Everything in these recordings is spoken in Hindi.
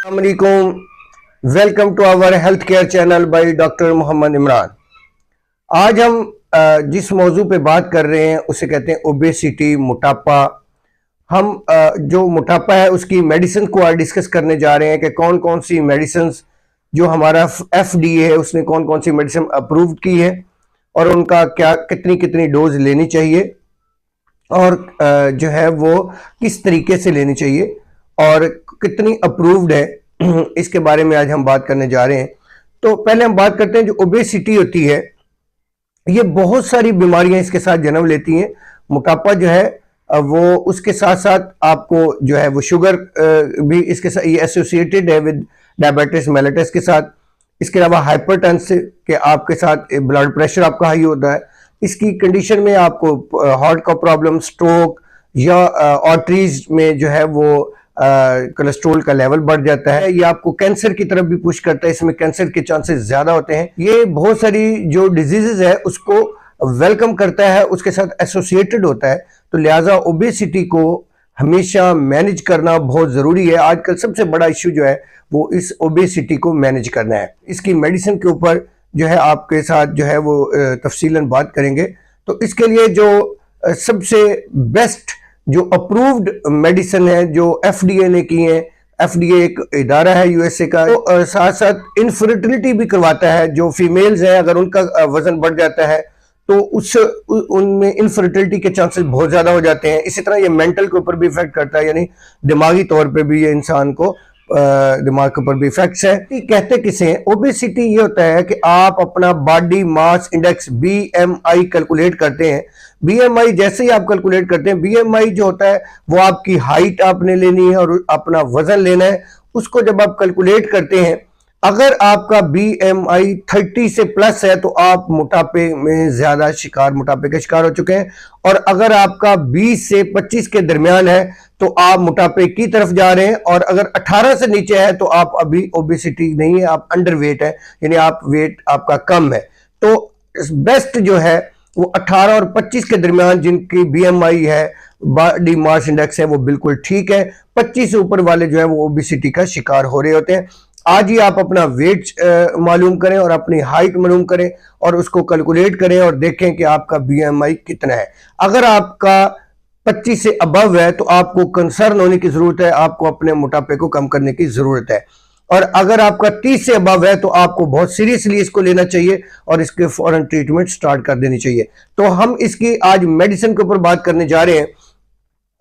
अस्सलामुअलैकुम। Welcome to our health care channel by doctor Mohammad Imran. आज हम जिस मौजू पे बात कर रहे हैं उसे कहते हैं ओबेसिटी, मोटापा। हम जो मोटापा है उसकी मेडिसिन को आज डिस्कस करने जा रहे हैं कि कौन कौन सी मेडिसिन जो हमारा FDA है उसने कौन कौन सी मेडिसिन अप्रूव की है और उनका क्या कितनी कितनी डोज लेनी चाहिए और जो है वो किस तरीके से लेनी चाहिए और कितनी अप्रूव्ड है, इसके बारे में आज हम बात करने जा रहे हैं। तो पहले हम बात करते हैं जो ओबेसिटी होती है, ये बहुत सारी बीमारियां इसके साथ जन्म लेती हैं। मोटापा जो है वो उसके साथ साथ आपको जो है वो शुगर भी इसके साथ ये एसोसिएटेड है विद डायबिटीज मेलिटस के साथ। इसके अलावा हाइपरटेंसिव के आपके साथ ब्लड प्रेशर आपका हाई होता है। इसकी कंडीशन में आपको हार्ट का प्रॉब्लम, स्ट्रोक या आर्टरीज में जो है वो कोलेस्ट्रॉल का लेवल बढ़ जाता है। ये आपको कैंसर की तरफ भी पुश करता है, इसमें कैंसर के चांसेस ज्यादा होते हैं। ये बहुत सारी जो डिजीजेस है उसको वेलकम करता है, उसके साथ एसोसिएटेड होता है। तो लिहाजा ओबेसिटी को हमेशा मैनेज करना बहुत जरूरी है। आजकल सबसे बड़ा इश्यू जो है वो इस ओबेसिटी को मैनेज करना है। इसकी मेडिसिन के ऊपर जो है आपके साथ जो है वो तफसीलन बात करेंगे। तो इसके लिए जो सबसे बेस्ट जो अप्रूव्ड मेडिसिन है जो FDA ने की है, FDA एक इदारा है USA का, तो साथ साथ इनफर्टिलिटी भी करवाता है। जो फीमेल्स हैं अगर उनका वजन बढ़ जाता है तो उनमें इनफर्टिलिटी के चांसेस बहुत ज्यादा हो जाते हैं। इसी तरह ये मेंटल के ऊपर भी इफेक्ट करता है, यानी दिमागी तौर पे भी ये इंसान को दिमाग के ऊपर भी इफेक्ट्स है। कहते किसे हैं? ओबेसिटी ये होता है कि आप अपना body mass index BMI calculate करते हैं। BMI जैसे ही आप कैलकुलेट करते हैं, BMI जो होता है वो आपकी हाइट आपने लेनी है और अपना वजन लेना है। उसको जब आप कैलकुलेट करते हैं, अगर आपका BMI 30 से प्लस है तो आप मोटापे के शिकार हो चुके हैं। और अगर आपका 20 से 25 के दरमियान है तो आप मोटापे की तरफ जा रहे हैं। और अगर 18 से नीचे है तो आप अभी ओबेसिटी नहीं है, आप अंडर वेट है, यानी आप वेट आपका कम है। तो बेस्ट जो है वो 18 और 25 के दरमियान जिनकी BMI है, बॉडी मास इंडेक्स है, वो बिल्कुल ठीक है। 25 से ऊपर वाले जो है वो ओबेसिटी का शिकार हो रहे होते हैं। आज ही आप अपना वेट मालूम करें और अपनी हाइट मालूम करें और उसको कैलकुलेट करें और देखें कि आपका BMI कितना है। अगर आपका 25 से अबव है तो आपको कंसर्न होने की जरूरत है, आपको अपने मोटापे को कम करने की जरूरत है। और अगर आपका 30 से अबव है तो आपको बहुत सीरियसली इसको लेना चाहिए और इसके फौरन ट्रीटमेंट स्टार्ट कर देनी चाहिए। तो हम इसकी आज मेडिसिन के ऊपर बात करने जा रहे हैं।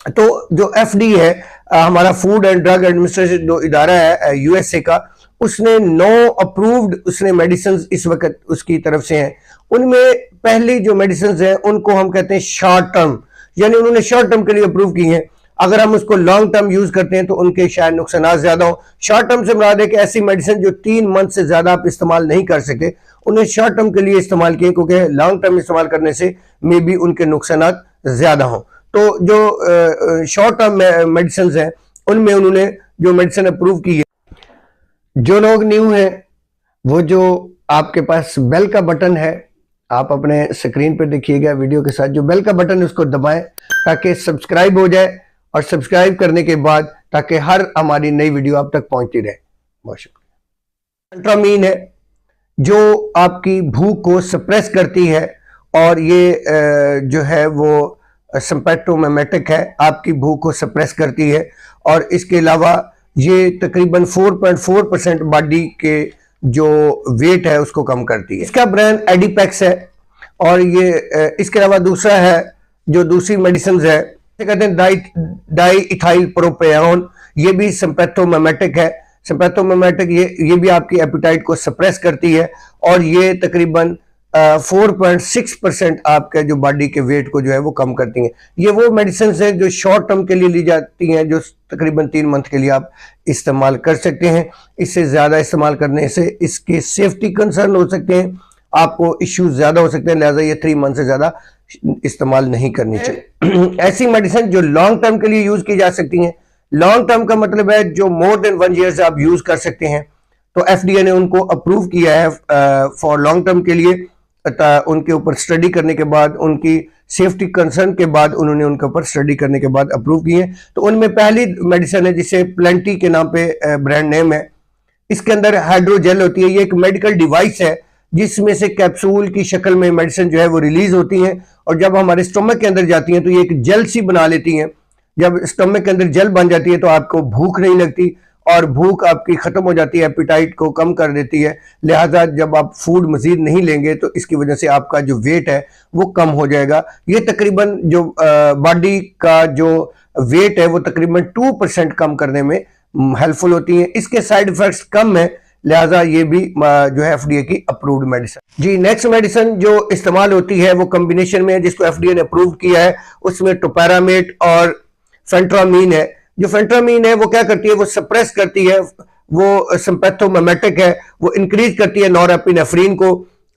तो जो FDA है, हमारा फूड एंड ड्रग एडमिनिस्ट्रेशन जो इदारा है USA का, उसने 9 अप्रूव्ड उसने मेडिसिन इस वक्त उसकी तरफ से हैं। उनमें पहली जो मेडिसिन हैं उनको हम कहते हैं शॉर्ट टर्म, यानी उन्होंने शॉर्ट टर्म के लिए अप्रूव की हैं। अगर हम उसको लॉन्ग टर्म यूज करते हैं तो उनके शायद नुकसान ज्यादा हो। शॉर्ट टर्म से मुराद है कि ऐसी मेडिसिन जो 3 मंथ से ज्यादा आप इस्तेमाल नहीं कर सके, उन्हें शॉर्ट टर्म के लिए इस्तेमाल किए, क्योंकि लॉन्ग टर्म इस्तेमाल करने से मे बी उनके नुकसान ज्यादा हों। तो जो शॉर्ट टर्म मेडिसिन हैं उनमें उन्होंने जो मेडिसिन अप्रूव की है। जो लोग न्यू हैं वो जो आपके पास बेल का बटन है, आप अपने स्क्रीन पर देखिएगा वीडियो के साथ, जो बेल का बटन है उसको दबाएं ताकि सब्सक्राइब हो जाए, और सब्सक्राइब करने के बाद ताकि हर हमारी नई वीडियो आप तक पहुंचती रहे। बहुत शुक्रिया। अल्ट्रामीन है जो आपकी भूख को सप्रेस करती है और ये जो है वो सिम्पैथोमिमेटिक है, आपकी भूख को सप्रेस करती है। और इसके अलावा ये तकरीबन 4.4% बॉडी के जो वेट है उसको कम करती है। इसका ब्रांड एडिपेक्स है। और ये इसके अलावा दूसरा है जो दूसरी मेडिसिन है, कहते हैं डाई इथाइल प्रोपियोन, ये भी सिम्पैथोमिमेटिक है। सिम्पैथोमिमेटिक ये भी आपकी एपिटाइट को सप्रेस करती है और ये तकरीबन 4.6% आपके जो बॉडी के वेट को जो है वो कम करती हैं। ये वो मेडिसिन है जो शॉर्ट टर्म के लिए ली जाती हैं, जो तकरीबन 3 मंथ के लिए आप इस्तेमाल कर सकते हैं। इससे ज्यादा इस्तेमाल करने से इसके सेफ्टी कंसर्न हो सकते हैं, आपको इश्यूज ज्यादा हो सकते हैं, लिहाजा ये 3 मंथ से ज्यादा इस्तेमाल नहीं करनी चाहिए। ऐसी मेडिसिन जो लॉन्ग टर्म के लिए यूज की जा सकती हैं, लॉन्ग टर्म का मतलब है जो मोर देन 1 ईयर से आप यूज कर सकते हैं, तो FDA ने उनको अप्रूव किया है फॉर लॉन्ग टर्म के लिए। उनके ऊपर स्टडी करने के बाद, उनकी सेफ्टी कंसर्न के बाद उन्होंने उनके ऊपर स्टडी करने के बाद अप्रूव किए। तो उनमें पहली मेडिसिन है जिसे प्लेंटी के नाम पे ब्रांड नेम है। इसके अंदर हाइड्रोजेल होती है। ये एक मेडिकल डिवाइस है जिसमें से कैप्सूल की शक्ल में मेडिसिन जो है वो रिलीज होती है, और जब हमारे स्टमक के अंदर जाती हैं तो ये एक जेल सी बना लेती हैं। जब स्टमक के अंदर जेल बन जाती है तो आपको भूख नहीं लगती, और भूख आपकी खत्म हो जाती है, एपिटाइट को कम कर देती है। लिहाजा जब आप फूड मजीद नहीं लेंगे तो इसकी वजह से आपका जो वेट है वो कम हो जाएगा। ये तकरीबन जो बॉडी का जो वेट है वो तकरीबन 2% कम करने में हेल्पफुल होती है। इसके साइड इफेक्ट्स कम है, लिहाजा ये भी जो है एफडीए की अप्रूव्ड मेडिसिन। जी, नेक्स्ट मेडिसिन जो इस्तेमाल होती है वो कॉम्बिनेशन में है, जिसको एफडीए ने अप्रूव किया है। उसमें टोपैरामेट और फेंट्रामीन है। जो फेंट्रामीन है वो क्या करती है, वो सप्रेस करती है, वो सिंपैथोमिमेटिक है, वो इंक्रीज करती है नॉरएपिनेफ्रिन को।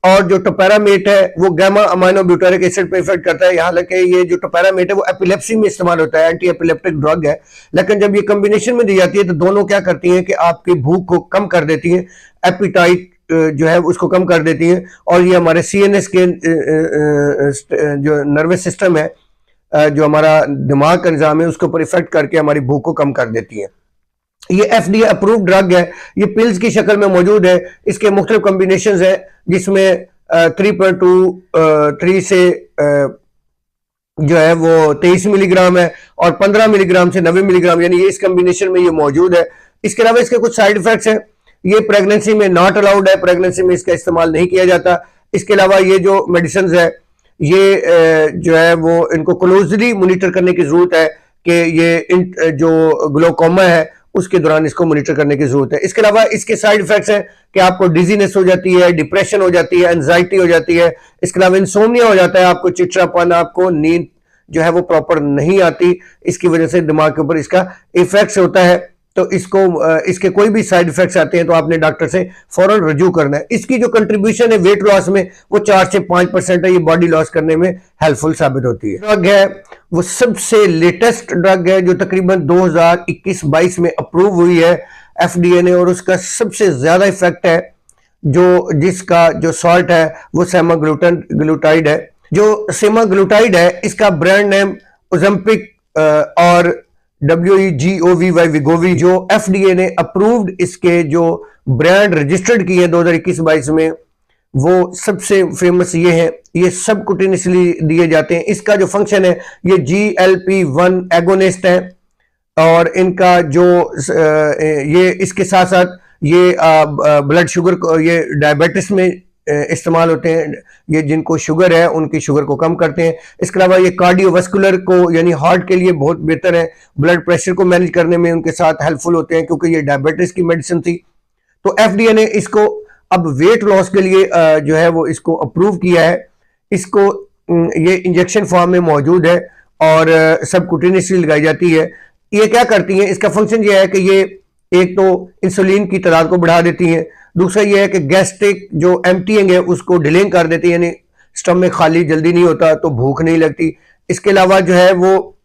और जो टोपैरामेट है वो गामा अमाइनो ब्यूटारिक एसिड पे इफेक्ट करता है। हालांकि ये जो टोपैरामेट है वो एपिलेप्सी में इस्तेमाल होता है, एंटी एपिलेप्टिक ड्रग है, लेकिन जब ये कॉम्बिनेशन में दी जाती है तो दोनों क्या करती हैं कि आपकी भूख को कम कर देती हैं, एपिटाइट जो है उसको कम कर देती हैं, और ये हमारे सीएनएस के जो नर्वस सिस्टम है, जो हमारा दिमाग का निजाम है, उसके ऊपर इफेक्ट करके हमारी भूख को कम कर देती है। ये एफडीए अप्रूव्ड ड्रग है। ये पिल्स की शक्ल में मौजूद है। इसके मुख्तलिफ कॉम्बिनेशंस है, जिसमें 3.23 से जो है वो 23 मिलीग्राम है, और 15 मिलीग्राम से 90 मिलीग्राम, यानी ये इस कॉम्बिनेशन में ये मौजूद है। इसके अलावा इसके कुछ साइड इफेक्ट्स हैं। ये प्रेगनेंसी में नॉट अलाउड है, प्रेगनेंसी में इसका इस्तेमाल नहीं किया जाता। इसके अलावा ये जो मेडिसिन है ये जो है वो इनको क्लोजली मॉनिटर करने की जरूरत है कि ये जो ग्लोकोमा है उसके दौरान इसको मॉनिटर करने की जरूरत है। इसके अलावा इसके साइड इफेक्ट्स हैं कि आपको डिजीनेस हो जाती है, डिप्रेशन हो जाती है, एंजाइटी हो जाती है। इसके अलावा इंसोम्निया हो जाता है, आपको चिड़चिड़ापन, आपको नींद जो है वो प्रॉपर नहीं आती। इसकी वजह से दिमाग के ऊपर इसका इफेक्ट्स होता है। तो इसको इसके कोई भी साइड इफेक्ट्स आते हैं तो आपने डॉक्टर से फौरन रजू करना है। इसकी जो कंट्रीब्यूशन है वेट लॉस में वो 4 से 5% है। ये बॉडी लॉस करने में हेल्पफुल साबित होती है। ड्रग है वो सबसे लेटेस्ट ड्रग है जो तकरीबन 2021-22 में अप्रूव हुई है एफडीए ने, और उसका सबसे ज्यादा इफेक्ट है जिसका जो सॉल्ट है वो सेमाग्लूटाइड है। जो सेमाग्लूटाइड है इसका ब्रांड नेम ओज़ेम्पिक और WEGOVY विगोवी, जो एफडीए ने अप्रूव्ड इसके जो ब्रांड रजिस्टर्ड किए 2021-22 में, वो सबसे फेमस ये है। ये सबकुटेनियसली दिए जाते हैं। इसका जो फंक्शन है ये GLP-1 एगोनिस्ट है, और इनका जो ये इसके साथ साथ ये ब्लड शुगर को, ये डायबिटीज में इस्तेमाल होते हैं। ये जिनको शुगर है उनकी शुगर को कम करते हैं। इसके अलावा ये कार्डियोवास्कुलर को यानी हार्ट के लिए बहुत बेहतर है। ब्लड प्रेशर को मैनेज करने में उनके साथ हेल्पफुल होते हैं, क्योंकि ये डायबिटीज की मेडिसिन थी। तो एफडीए ने इसको अब वेट लॉस के लिए जो है वो इसको अप्रूव किया है। इसको ये इंजेक्शन फॉर्म में मौजूद है और सबकुटेनियसली लगाई जाती है। ये क्या करती है, इसका फंक्शन ये है कि ये एक तो इंसुलिन की तादाद को बढ़ा देती है, दूसरा ये है कि गैस्ट्रिक जो एम्प्टीइंग है उसको डिलेइंग कर देती है, यानी स्टमक खाली जल्दी नहीं होता तो भूख नहीं लगती। इसके अलावा जो है वो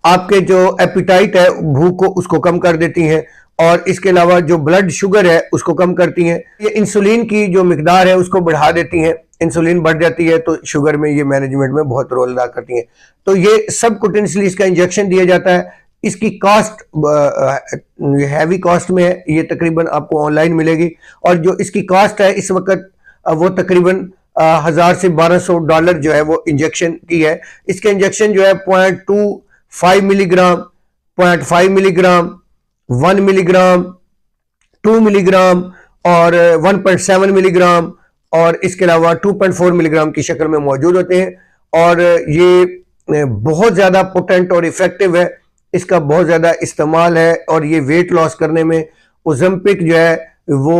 आपके जो एपिटाइट है भूख को उसको कम कर देती हैं, और इसके अलावा जो ब्लड शुगर है उसको कम करती हैं। ये इंसुलिन की जो मिकदार है उसको बढ़ा देती हैं। इंसुलिन बढ़ जाती है तो शुगर में ये मैनेजमेंट में बहुत रोल अदा करती हैं। तो ये सबकुटेनियसली इसका इंजेक्शन दिया जाता है। इसकी कॉस्ट हैवी कॉस्ट में है, ये तकरीबन आपको ऑनलाइन मिलेगी, और जो इसकी कॉस्ट है इस वक्त वो तकरीबन 1000 से $1200 जो है वो इंजेक्शन की है। इसके इंजेक्शन जो है 0.25 मिलीग्राम, 0.5 मिलीग्राम, 1 मिलीग्राम, 2 मिलीग्राम और 1.7 मिलीग्राम, और इसके अलावा 2.4 मिलीग्राम की शक्ल में मौजूद होते हैं। और ये बहुत ज़्यादा पोटेंट और इफेक्टिव है, इसका बहुत ज़्यादा इस्तेमाल है, और ये वेट लॉस करने में ओज़ेम्पिक जो है वो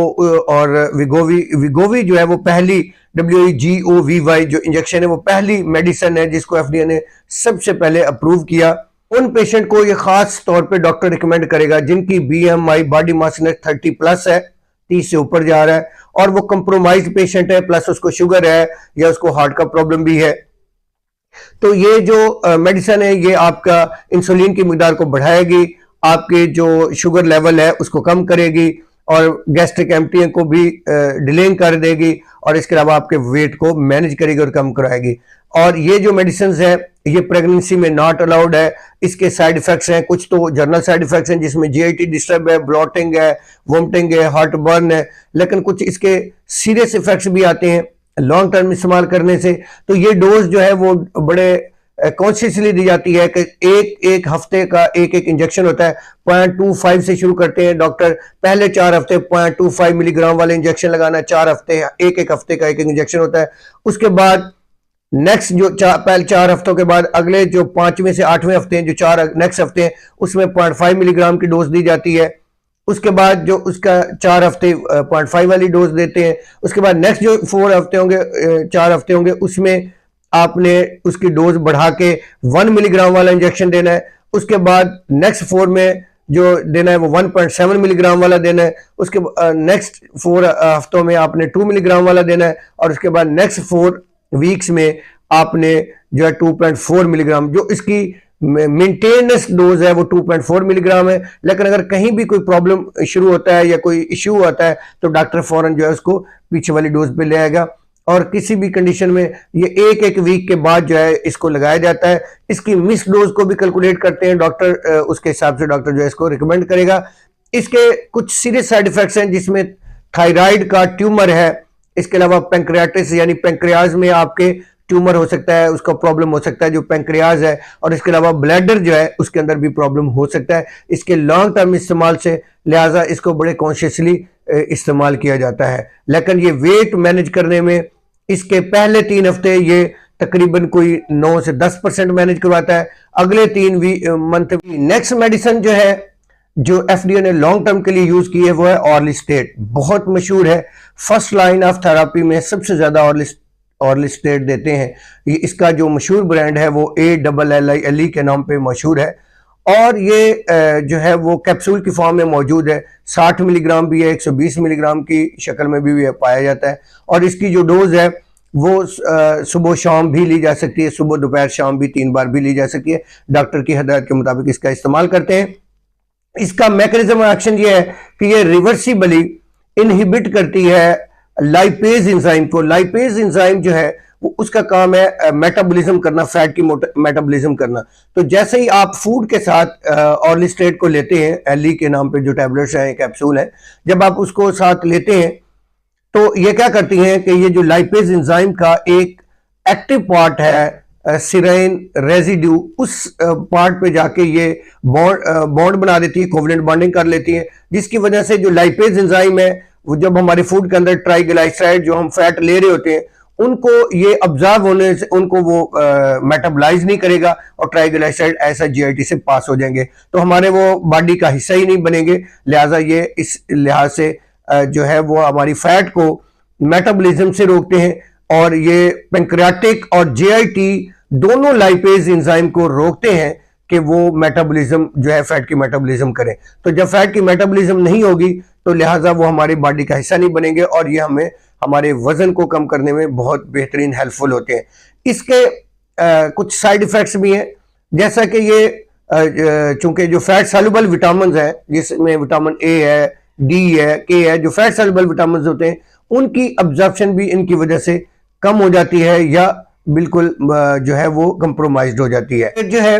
और विगोवी जो है वो पहली WEGOVY जो इंजेक्शन है वो पहली मेडिसिन है जिसको एफडीए ने सबसे पहले अप्रूव किया। उन पेशेंट को ये खास तौर पे डॉक्टर रिकमेंड करेगा जिनकी BMI बॉडी मास इंडेक्स 30+ है, 30 से ऊपर जा रहा है, और वो कंप्रोमाइज पेशेंट है, प्लस उसको शुगर है या उसको हार्ट का प्रॉब्लम भी है। तो ये जो मेडिसिन है ये आपका इंसुलिन की मिकदार को बढ़ाएगी, आपके जो शुगर लेवल है उसको कम करेगी, और गैस्ट्रिक एम्प्टी को भी डिलेइंग कर देगी, और इसके अलावा आपके वेट को मैनेज करेगी और कम कराएगी। और ये जो मेडिसिन है ये प्रेगनेंसी में नॉट अलाउड है। इसके साइड इफेक्ट्स हैं, कुछ तो जनरल साइड इफेक्ट्स हैं जिसमें जीआईटी डिस्टर्ब है, ब्लॉटिंग है, वोमिटिंग है, हार्ट बर्न है, लेकिन कुछ इसके सीरियस इफेक्ट्स भी आते हैं लॉन्ग टर्म इस्तेमाल करने से। तो ये डोज जो है वो बड़े कॉन्शियसली दी जाती है कि एक हफ्ते का एक इंजेक्शन होता है। 0.25 से शुरू करते हैं डॉक्टर, पहले 4 हफ्ते 0.25 मिलीग्राम वाले इंजेक्शन लगाना, 4 हफ्ते एक हफ्ते का एक इंजेक्शन होता है। उसके बाद नेक्स्ट जो पहले 4 हफ्तों के बाद अगले जो 5वें से 8वें हफ्ते हैं, जो 4 नेक्स्ट हफ्ते हैं, उसमें 0.5 मिलीग्राम की डोज दी जाती है। उसके बाद जो उसका 4 हफ्ते 0.5 वाली डोज देते हैं। उसके बाद नेक्स्ट जो 4 हफ्ते होंगे 4 हफ्ते होंगे उसमें आपने उसकी डोज बढ़ा के 1 मिलीग्राम वाला इंजेक्शन देना है। उसके बाद नेक्स्ट 4 में जो देना है वो 1.7 मिलीग्राम वाला देना है। उसके नेक्स्ट 4 हफ्तों में आपने 2 मिलीग्राम वाला देना है, और उसके बाद नेक्स्ट 4 वीक्स में आपने जो है 2.4 मिलीग्राम, जो इसकी मेंटेनेंस डोज है वो 2.4 मिलीग्राम है। लेकिन अगर कहीं भी कोई प्रॉब्लम शुरू होता है या कोई इश्यू आता है तो डॉक्टर फौरन जो है उसको पीछे वाली डोज पे ले आएगा, और किसी भी कंडीशन में ये एक वीक के बाद जो है इसको लगाया जाता है। इसकी मिस डोज को भी कैलकुलेट करते हैं डॉक्टर, उसके हिसाब से डॉक्टर जो है इसको रिकमेंड करेगा। इसके कुछ सीरियस साइड इफेक्ट्स हैं जिसमें थायराइड का ट्यूमर है, इसके अलावा पैंक्रियाटिस यानी पैंक्रियाज में आपके ट्यूमर हो सकता है, उसका प्रॉब्लम हो सकता है जो पैंक्रियाज है, और इसके अलावा ब्लैडर जो है उसके अंदर भी प्रॉब्लम हो सकता है इसके लॉन्ग टर्म इस्तेमाल से। लिहाजा इसको बड़े कॉन्शियसली इस्तेमाल किया जाता है। लेकिन ये वेट मैनेज करने में इसके पहले 3 हफ्ते ये तकरीबन कोई 9 से 10% मैनेज करवाता है, अगले 3 मंथ। नेक्स्ट मेडिसिन जो है जो एफडीए ने लॉन्ग टर्म के लिए यूज की है वो है ऑर्लिस्टेट। बहुत मशहूर है, फर्स्ट लाइन ऑफ थेरापी में सबसे ज्यादा ऑर्लिस्टेट देते हैं। ये इसका जो मशहूर ब्रांड है वो ALLILE के नाम पे मशहूर है, और ये जो है वो कैप्सूल की फॉर्म में मौजूद है। 60 मिलीग्राम भी है, 120 मिलीग्राम की शक्ल में भी पाया जाता है, और इसकी जो डोज है वो सुबह शाम भी ली जा सकती है, सुबह दोपहर शाम भी 3 बार भी ली जा सकती है। डॉक्टर की हदायत के मुताबिक इसका इस्तेमाल करते हैं। इसका मैकेनिज्म एक्शन ये है कि ये रिवर्सिबली इनहिबिट करती है लाइपेज एंजाइम को। लाइपेज एंजाइम जो है वो उसका काम है मेटाबॉलिज्म करना, फैट की मेटाबॉलिज्म करना। तो जैसे ही आप फूड के साथ ऑर्लिस्टेट को लेते हैं, एली के नाम पे जो टैबलेट्स हैं, कैप्सूल है, जब आप उसको साथ लेते हैं तो ये क्या करती हैं कि ये जो लाइपेज एंजाइम का एक एक्टिव पार्ट है सिराइन रेजिड्यू, उस पार्ट पे जाके ये बॉन्ड बना देती है, कोवलेंट बॉन्डिंग कर लेती है, जिसकी वजह से जो लाइपेज एंजाइम है वो जब हमारे फूड के अंदर ट्राइग्लिसराइड जो हम फैट ले रहे होते हैं उनको ये ऑब्जर्व होने से उनको वो मेटाबोलाइज नहीं करेगा, और ट्राइग्लिसराइड ऐसा जीआईटी से पास हो जाएंगे, तो हमारे वो बॉडी का हिस्सा ही नहीं बनेंगे। लिहाजा ये इस लिहाज से जो है वो हमारी फैट को मेटाबॉलिज्म से रोकते हैं, और ये पैंक्रियाटिक और जीआईटी दोनों लाइपेज एंजाइम को रोकते हैं कि वो मेटाबॉलिज्म जो है फैट की मेटाबॉलिज्म करें। तो जब फैट की मेटाबॉलिज्म नहीं होगी तो लिहाजा वो हमारी बॉडी का हिस्सा नहीं बनेंगे, और ये हमें हमारे वजन को कम करने में बहुत बेहतरीन हेल्पफुल होते हैं। इसके कुछ साइड इफेक्ट्स भी हैं, जैसा कि ये चूंकि जो फैट सॉल्युबल विटामिन है, जिसमें विटामिन ए है, डी है, के है, जो फैट सॉल्युबल विटामिन होते हैं उनकी अब्जॉर्प्शन भी इनकी वजह से कम हो जाती है, या बिल्कुल जो है वो कंप्रोमाइज्ड हो जाती है। जो है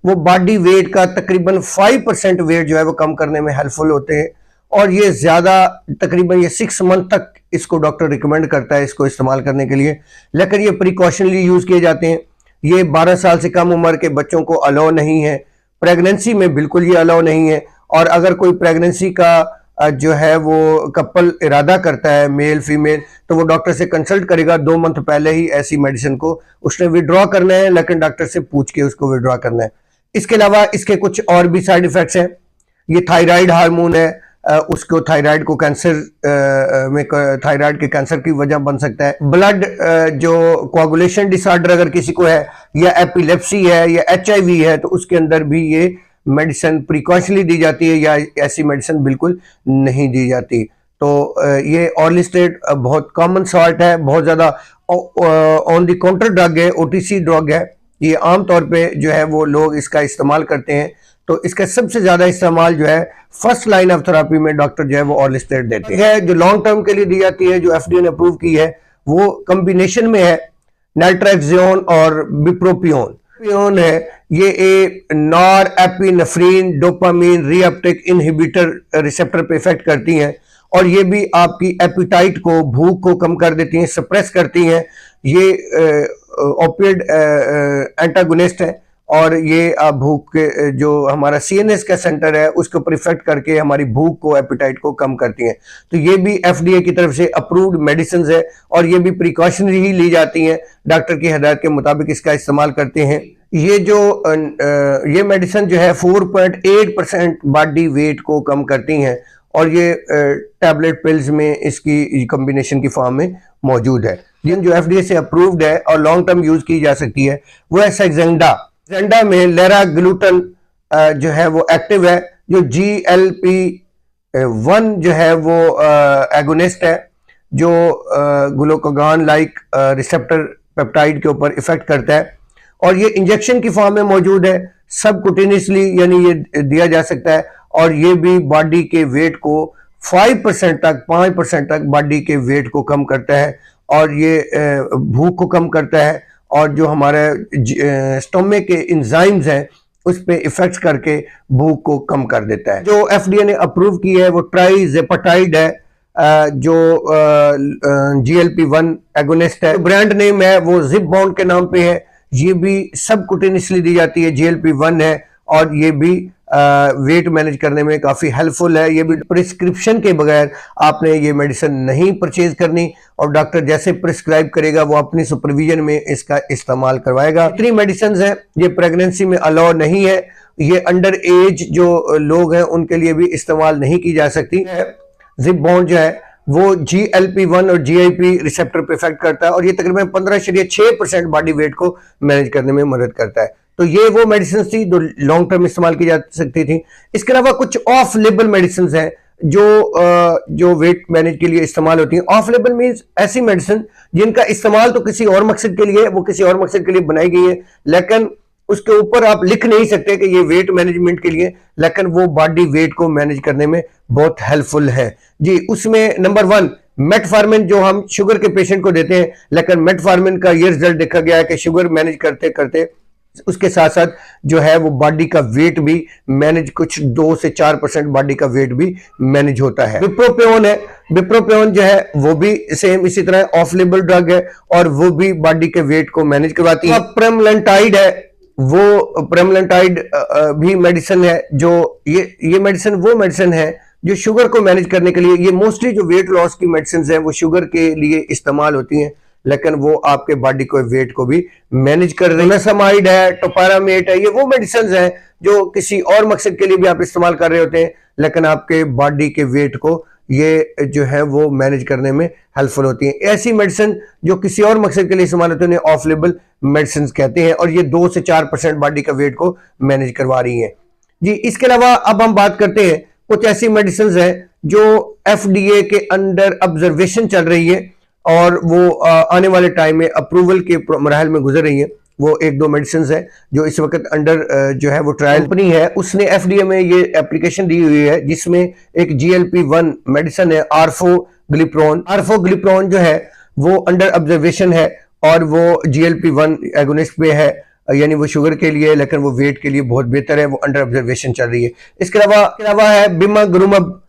वो बॉडी वेट का तकरीबन 5% वेट जो है वो कम करने में हेल्पफुल होते हैं, और ये ज्यादा तकरीबन ये 6 मंथ तक इसको डॉक्टर रिकमेंड करता है इसको इस्तेमाल करने के लिए। लेकिन ये प्रिकॉशनली यूज किए जाते हैं। ये 12 साल से कम उम्र के बच्चों को अलाउ नहीं है, प्रेगनेंसी में बिल्कुल ये अलाउ नहीं है, और अगर कोई प्रेगनेंसी का जो है वो कपल इरादा करता है मेल फीमेल, तो वो डॉक्टर से कंसल्ट करेगा 2 मंथ पहले ही ऐसी मेडिसिन को उसने विड्रॉ करना है, लेकिन डॉक्टर से पूछ के उसको विड्रॉ करना है। इसके अलावा इसके कुछ और भी साइड इफेक्ट्स हैं। ये थायराइड हार्मोन है, उसको थायराइड को कैंसर में थायराइड के कैंसर की वजह बन सकता है। ब्लड जो कोआगुलेशन डिसऑर्डर अगर किसी को है, या एपिलेप्सी है, या HIV है, तो उसके अंदर भी ये मेडिसिन प्रिकॉशनली दी जाती है, या ऐसी मेडिसिन बिल्कुल नहीं दी जाती। तो ये ऑर्लिस्टेट बहुत कॉमन सॉल्ट है, बहुत ज़्यादा ऑन द काउंटर ड्रग है, OTC ड्रग है। ये आमतौर पे जो है वो लोग इसका इस्तेमाल करते हैं तो इसका सबसे ज्यादा इस्तेमाल जो है फर्स्ट लाइन ऑफ थेरेपी में डॉक्टर जो है वो ऑर्लिस्टेट देते हैं। जो लॉन्ग टर्म के लिए दी जाती है, जो एफडीए ने अप्रूव की है, वो कॉम्बिनेशन में है नैल्ट्रेक्सोन और बिप्रोपियोन है। ये nor epinephrine dopamine reuptake inhibitor receptor पे इफेक्ट करती हैं और ये भी आपकी एपिटाइट को, भूख को कम कर देती हैं, सप्रेस करती हैं। ये ओपिएड एंटागोनिस्ट है और ये भूख के जो हमारा सीएनएस का सेंटर है उसके ऊपर इफेक्ट करके हमारी भूख को, एपिटाइट को कम करती हैं। तो ये भी एफडीए की तरफ से अप्रूव्ड मेडिसिन है और ये भी प्रिकॉशनरी ही ली जाती हैं, डॉक्टर की हिदायत के मुताबिक इसका इस्तेमाल करते हैं। ये जो ये मेडिसिन जो है 4.8% बॉडी वेट को कम करती हैं और ये टैबलेट पिल्स में इसकी कॉम्बिनेशन की फॉर्म में मौजूद है। जो एफडीए से अप्रूव्ड है और लॉन्ग टर्म यूज की जा सकती है वो है सेक्सेंडा में लेराग्लूटन जो है वो एक्टिव है, जो GLP-1 जो है वो एगोनिस्ट है, जो ग्लूकागॉन लाइक रिसेप्टर पेप्टाइड के ऊपर इफेक्ट करता है और ये इंजेक्शन की फॉर्म में मौजूद है, सबकुटेनियसली यानी ये दिया जा सकता है और ये भी बॉडी के वेट को 5% तक बॉडी के वेट को कम करता है और ये भूख को कम करता है और जो हमारे स्टोमक के इंजाइम्स हैं उस पे इफेक्ट करके भूख को कम कर देता है। जो एफडीए ने अप्रूव की है वो ट्राइजेपेटाइड है, जो GLP-1 एगोनिस्ट है। ब्रांड नेम है वो जिपबाउंड के नाम पे है। ये भी सबकुटेनियसली दी जाती है, GLP-1 है और ये भी वेट मैनेज करने में काफ़ी हेल्पफुल है। ये भी प्रिस्क्रिप्शन के बगैर आपने ये मेडिसिन नहीं परचेज करनी और डॉक्टर जैसे प्रिस्क्राइब करेगा वो अपनी सुपरविजन में इसका इस्तेमाल करवाएगा। इतनी मेडिसिन है ये प्रेगनेंसी में अलाउ नहीं है, ये अंडर एज जो लोग हैं उनके लिए भी इस्तेमाल नहीं की जा सकती है। जिपबाउंड जो है वो GLP-1 और GIP रिसेप्टर पे इफेक्ट करता है और ये तकरीबन 15.6% बॉडी वेट को मैनेज करने में मदद करता है। तो ये वो मेडिसिन थी जो लॉन्ग टर्म इस्तेमाल की जा सकती थी। इसके अलावा कुछ ऑफ लेबल मेडिसिन हैं जो वेट मैनेज के लिए इस्तेमाल होती हैं। ऑफ लेबल मींस ऐसी मेडिसिन जिनका इस्तेमाल तो किसी और मकसद के लिए, वो किसी और मकसद के लिए बनाई गई है, लेकिन उसके ऊपर आप लिख नहीं सकते कि ये वेट मैनेजमेंट के लिए, लेकिन वो बॉडी वेट को मैनेज करने में बहुत हेल्पफुल है जी। उसमें नंबर 1 मेटफॉर्मिन जो हम शुगर के पेशेंट को देते हैं, लेकिन मेटफॉर्मिन का ये रिजल्ट देखा गया है कि शुगर मैनेज करते करते उसके साथ साथ जो है वो बॉडी का वेट भी मैनेज, कुछ 2 से 4% बॉडी का वेट भी मैनेज होता है। बिप्रोपियोन है, बिप्रोपियोन जो है वो भी सेम इसी तरह ऑफ लेबल ड्रग है और वो भी बॉडी के वेट को मैनेज करवाती है। प्रेमलेंटाइड है, वो प्रेमलेंटाइड भी मेडिसिन है, जो ये मेडिसिन वो मेडिसिन है जो शुगर को मैनेज करने के लिए, ये मोस्टली जो वेट लॉस की मेडिसिन है वो शुगर के लिए इस्तेमाल होती हैं, लेकिन वो आपके बॉडी को वेट को भी मैनेज कर रही है। नसामाइड है, टोपारामेट है, ये वो मेडिसिन हैं जो किसी और मकसद के लिए भी आप इस्तेमाल कर रहे होते हैं, लेकिन आपके बॉडी के वेट को ये जो है वो मैनेज करने में हेल्पफुल होती हैं। ऐसी मेडिसिन जो किसी और मकसद के लिए इस्तेमाल होते हैं ऑफ लेबल मेडिसिन कहते हैं और ये 2 से 4% बॉडी का वेट को मैनेज करवा रही हैं जी। इसके अलावा अब हम बात करते हैं कुछ ऐसी मेडिसिन हैं जो एफडीए के अंडर ऑब्जर्वेशन चल रही है और वो आने वाले टाइम में अप्रूवल के मराहल में गुजर रही है। वो 1-2 मेडिसिन है जो इस वक्त अंडर जो है वो ट्रायल कंपनी है, उसने एफडीए में ये एप्लीकेशन दी हुई है, जिसमें एक GLP-1 मेडिसिन है आर्फोग्लिप्रोन। आर्फोग्लिप्रोन जो है वो अंडर ऑब्जर्वेशन है और वो GLP-1 एगोनिस्ट पे है, यानी वो शुगर के लिए, लेकिन वो वेट के लिए बहुत बेहतर है, वो अंडर ऑब्जर्वेशन चल रही है। इसके अलावा है बिमाग्रुमब,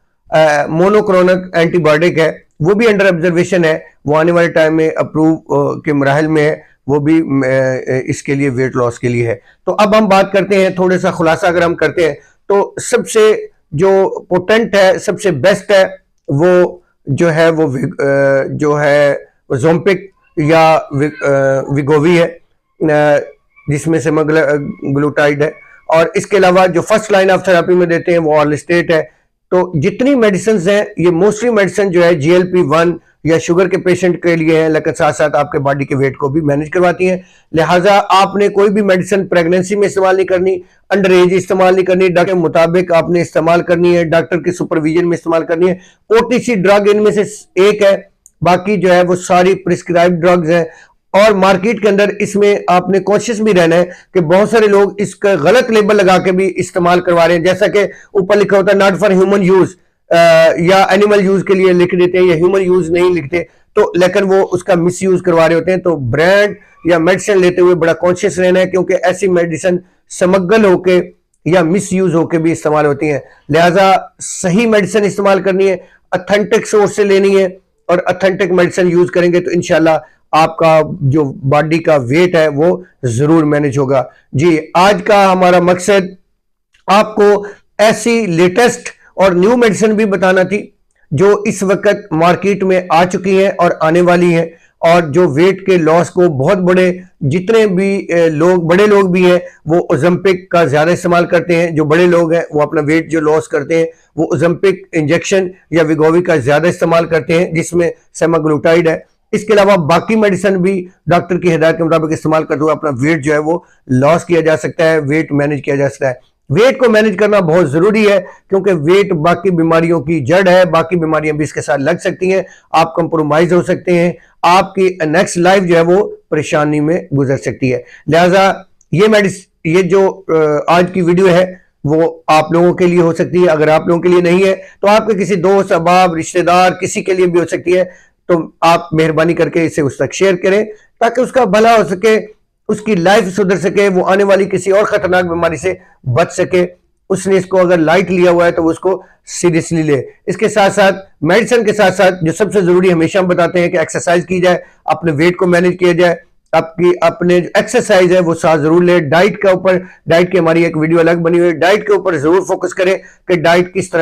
मोनोक्रोनिक एंटीबायोटिक है, वो भी अंडर ऑब्जर्वेशन है, वो आने वाले टाइम में अप्रूव के मराहल में है, वो भी इसके लिए वेट लॉस के लिए है। तो अब हम बात करते हैं, थोड़ा सा खुलासा अगर हम करते हैं तो सबसे जो पोटेंट है, सबसे बेस्ट है, वो जो है वो जो है ज़ोम्पिक या विगोवी है, जिसमें से ग्लूटाइड है, और इसके अलावा जो फर्स्ट लाइन ऑफ थेरेपी में देते हैं वो ऑर्लिस्टेट है। तो जितनी मेडिसिन हैं ये मोस्टली मेडिसिन जो है GLP-1 या शुगर के पेशेंट के लिए है, लेकिन साथ साथ आपके बॉडी के वेट को भी मैनेज करवाती हैं। लिहाजा आपने कोई भी मेडिसिन प्रेगनेंसी में इस्तेमाल नहीं करनी, अंडर एज इस्तेमाल नहीं करनी, डॉक्टर के मुताबिक आपने इस्तेमाल करनी है, डॉक्टर की सुपरविजन में इस्तेमाल करनी है। OTC ड्रग इनमें से एक है, बाकी जो है वो सारी प्रिस्क्राइब ड्रग्स हैं। और मार्केट के अंदर इसमें आपने कॉन्शियस भी रहना है कि बहुत सारे लोग इसका गलत लेबल लगा के भी इस्तेमाल करवा रहे हैं, जैसा कि ऊपर लिखा होता है नॉट फॉर ह्यूमन यूज, या एनिमल यूज के लिए लिख देते हैं, या ह्यूमन यूज नहीं लिखते, तो लेकिन वो उसका मिस यूज करवा रहे होते हैं। तो ब्रांड या मेडिसिन लेते हुए बड़ा कॉन्शियस रहना है, क्योंकि ऐसी मेडिसिन स्मगल होके या मिस यूज होके भी इस्तेमाल होती हैं। लिहाजा सही मेडिसिन इस्तेमाल करनी है, ऑथेंटिक सोर्स से लेनी है, और ऑथेंटिक मेडिसिन यूज करेंगे तो इंशाल्लाह आपका जो बॉडी का वेट है वो जरूर मैनेज होगा। जी, आज का हमारा मकसद आपको ऐसी लेटेस्ट और न्यू मेडिसिन भी बताना थी जो इस वक्त मार्केट में आ चुकी हैं और आने वाली हैं, और जो वेट के लॉस को बहुत बड़े जितने भी लोग बड़े लोग भी हैं वो ओज़ेम्पिक का ज्यादा इस्तेमाल करते हैं। जो बड़े लोग हैं वो अपना वेट जो लॉस करते हैं वो ओज़ेम्पिक इंजेक्शन या विगोवी का ज्यादा इस्तेमाल करते हैं, जिसमें सेमाग्लूटाइड है। इसके अलावा बाकी मेडिसिन भी डॉक्टर की हिदायत के मुताबिक इस्तेमाल करते हुए अपना वेट जो है वो लॉस किया जा सकता है, वेट मैनेज किया जा सकता है। वेट को मैनेज करना बहुत जरूरी है, क्योंकि वेट बाकी बीमारियों की जड़ है, बाकी बीमारियां भी इसके साथ लग सकती हैं, आप कंप्रोमाइज हो सकते हैं, आपकी नेक्स्ट लाइफ जो है वो परेशानी में गुजर सकती है। लिहाजा ये जो आज की वीडियो है वो आप लोगों के लिए हो सकती है। अगर आप लोगों के लिए नहीं है तो आपके किसी दोस्त, अहबाब, रिश्तेदार किसी के लिए भी हो सकती है, तो आप मेहरबानी करके इसे उस तक शेयर करें ताकि उसका भला हो सके, उसकी लाइफ सुधर सके, वो आने वाली किसी और खतरनाक बीमारी से बच सके। उसने इसको अगर लाइट लिया हुआ है तो उसको सीरियसली ले। इसके साथ साथ मेडिसिन के साथ साथ जो सबसे जरूरी हमेशा हम बताते हैं कि एक्सरसाइज की जाए, अपने वेट को मैनेज किया जाए, आपकी अपने जो एक्सरसाइज है वो साथ जरूर ले। डाइट के ऊपर, डाइट की हमारी एक वीडियो अलग बनी हुई है, डाइट के ऊपर जरूर फोकस करें कि डाइट किस तरह